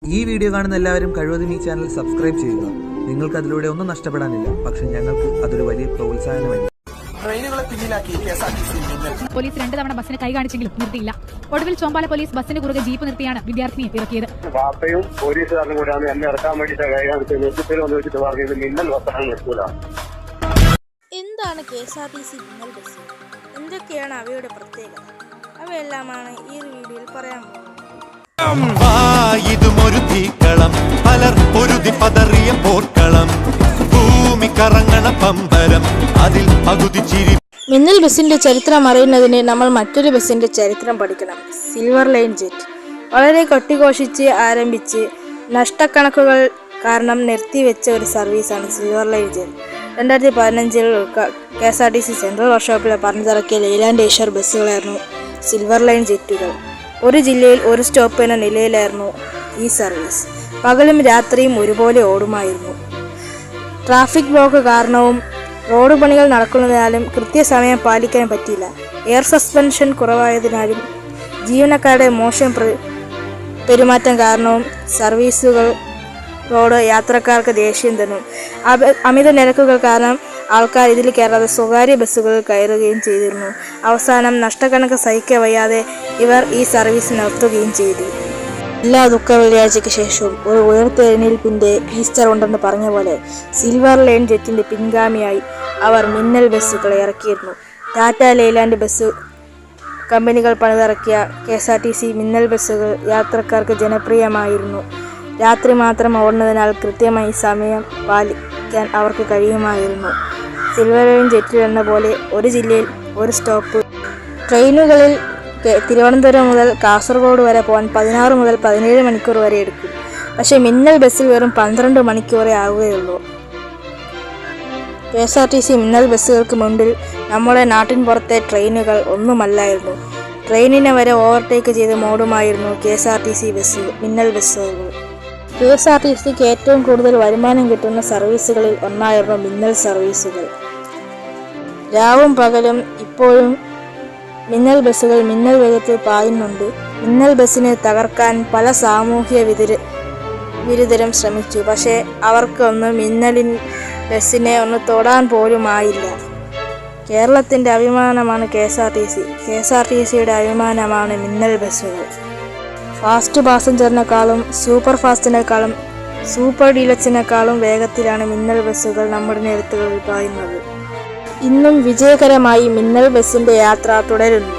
ഈ വീഡിയോ കാണുന്ന എല്ലാവരും കഴിവതും ഈ ചാനൽ സബ്സ്ക്രൈബ് ചെയ്യുക. നിങ്ങൾക്ക് അതിലൂടെ ഒന്നും നഷ്ടപ്പെടാനില്ല, പക്ഷെ ഞങ്ങൾക്ക് അതൊരു വലിയ പ്രോത്സാഹനമായി. ട്രെയിനുകളെ പിന്നിലാക്കി KSRTC പോലീസ് 2 തവണ ബസ്സിന് കൈ കാണിച്ചെങ്കിലും നിർത്തിയില്ല. ഒടുവിൽ ചോമ്പാല പോലീസ് ബസ്സിന് കുറുകെ ജീപ്പ് നിർത്തിയാണ് വിദ്യാർത്ഥിനിയെ ഇറക്കിയത്. വാപ്പയും പോലീസുകാരനും കൂടെയാണ് എന്നെ ഇറക്കാൻ വേണ്ടിയിട്ട് കൈ കാണിച്ചത്. നെറ്റിൽ വന്ന് വെച്ചിട്ട് പറഞ്ഞത് മിന്നൽ ബസ്സാണ് നിർത്തൂല. എന്താണ് KSRTC മിന്നൽ ബസ്? എന്തൊക്കെയാണ് അവയുടെ പ്രത്യേകത? അവയെല്ലാമാണ് ഈ വീഡിയോയിൽ പറയാൻ പോകുന്നത്. ഇതുമൊരു തീക്കളം, പലർ പൊരുതി പതറിയ പോർക്കളം, ഭൂമി കറങ്ങണ പമ്പരം, അതിൽ പകുതി ചിരി. മിന്നൽ ബസിന്റെ ചരിത്രം അറിയുന്നതിന് നമ്മൾ മറ്റൊരു ബസിന്റെ ചരിത്രം പഠിക്കണം. സിൽവർ ലൈൻ ജെറ്റ് വളരെ കൊട്ടിഘോഷിച്ച് ആരംഭിച്ച് നഷ്ടക്കണക്കുകൾ കാരണം നിർത്തിവെച്ച ഒരു സർവീസാണ് silver line jet. 2015 KSRTC central വർക്ക്ഷോപ്പിൽ പറഞ്ഞിറക്കിയ ലൈലാൻഡ് ഏഷ്യർ ബസ്സുകളായിരുന്നു സിൽവർ ലൈൻ ജെറ്റുകൾ. ഒരു ജില്ലയിൽ ഒരു സ്റ്റോപ്പ് എന്ന നിലയിലായിരുന്നു ഈ സർവീസ്. പകലും രാത്രിയും ഒരുപോലെ ഓടുമായിരുന്നു. ട്രാഫിക് ബ്ലോക്ക് കാരണവും റോഡ് പണികൾ നടക്കുന്നതിനാലും കൃത്യസമയം പാലിക്കാൻ പറ്റിയില്ല. എയർ സസ്പെൻഷൻ കുറവായതിനാലും ജീവനക്കാരുടെ മോശം പെരുമാറ്റം കാരണവും സർവീസുകളോട് യാത്രക്കാർക്ക് ദേഷ്യം തന്നു. അമിത നിരക്കുകൾ കാരണം ആൾക്കാർ ഇതിൽ കയറാതെ സ്വകാര്യ ബസ്സുകളിൽ കയറുകയും ചെയ്തിരുന്നു. അവസാനം നഷ്ടക്കണക്ക് സഹിക്കാൻ വയ്യാതെ ഇവർ ഈ സർവീസ് നിർത്തുകയും ചെയ്തു. എല്ലാ ദുഃഖ വെള്ളിയാഴ്ചയ്ക്ക് ശേഷവും ഒരു ഉയർത്തെഴുന്നേൽപ്പിന്റെ ഈസ്റ്റർ ഉണ്ടെന്ന് പറഞ്ഞ പോലെ സിൽവർ ലൈൻ ജെറ്റിന്റെ പിൻഗാമിയായി അവർ മിന്നൽ ബസ്സുകൾ ഇറക്കിയിരുന്നു. ടാറ്റ, ലൈലാൻഡ് ബസ് കമ്പനികൾ പണിതിറക്കിയ KSRTC മിന്നൽ ബസ്സുകൾ യാത്രക്കാർക്ക് ജനപ്രിയമായിരുന്നു. രാത്രി മാത്രം ഓടുന്നതിനാൽ കൃത്യമായി സമയം പാലിക്കാൻ അവർക്ക് കഴിയുമായിരുന്നു. സിൽവർ ലൈൻ ജെറ്റിൽ എന്ന പോലെ ഒരു ജില്ലയിൽ ഒരു സ്റ്റോപ്പ്. ട്രെയിനുകളിൽ തിരുവനന്തപുരം മുതൽ കാസർഗോഡ് വരെ പോകാൻ 16 മുതൽ 17 മണിക്കൂർ വരെ എടുക്കും. പക്ഷേ മിന്നൽ ബസ്സിൽ വെറും 12 മണിക്കൂറേ ആവുകയുള്ളൂ. KSRTC മിന്നൽ ബസ്സുകൾക്ക് മുൻപിൽ നമ്മുടെ നാട്ടിൻ പുറത്തെ ട്രെയിനുകൾ ഒന്നുമല്ലായിരുന്നു. ട്രെയിനിനെ വരെ ഓവർടേക്ക് ചെയ്ത് മോടുമായിരുന്നു KSRTC മിന്നൽ ബസ്സുകൾ. KSRTCക്ക് ഏറ്റവും കൂടുതൽ വരുമാനം കിട്ടുന്ന സർവീസുകളിൽ ഒന്നായിരുന്നു മിന്നൽ സർവീസുകൾ. രാവും പകലും ഇപ്പോഴും മിന്നൽ ബസ്സുകൾ മിന്നൽ വേഗത്തിൽ പായുന്നുണ്ട്. മിന്നൽ ബസ്സിനെ തകർക്കാൻ പല സാമൂഹ്യ വിരുദ്ധരും ശ്രമിച്ചു. പക്ഷേ അവർക്കൊന്നും മിന്നലിൻ ബസ്സിനെ ഒന്ന് തൊടാൻ പോലും ആയില്ല. കേരളത്തിൻ്റെ അഭിമാനമാണ് KSRTC. KSRTCയുടെ അഭിമാനമാണ് മിന്നൽ ബസ്സുകൾ. ഫാസ്റ്റ് പാസഞ്ചറിനേക്കാളും സൂപ്പർ ഫാസ്റ്റിനേക്കാളും സൂപ്പർ ഡീലക്സിനേക്കാളും വേഗത്തിലാണ് മിന്നൽ ബസ്സുകൾ നമ്മുടെ നിരത്തുകളിൽ പായുന്നത്. ഇന്നും വിജയകരമായി മിന്നൽ ബസ്സിന്റെ യാത്ര തുടരുന്നു.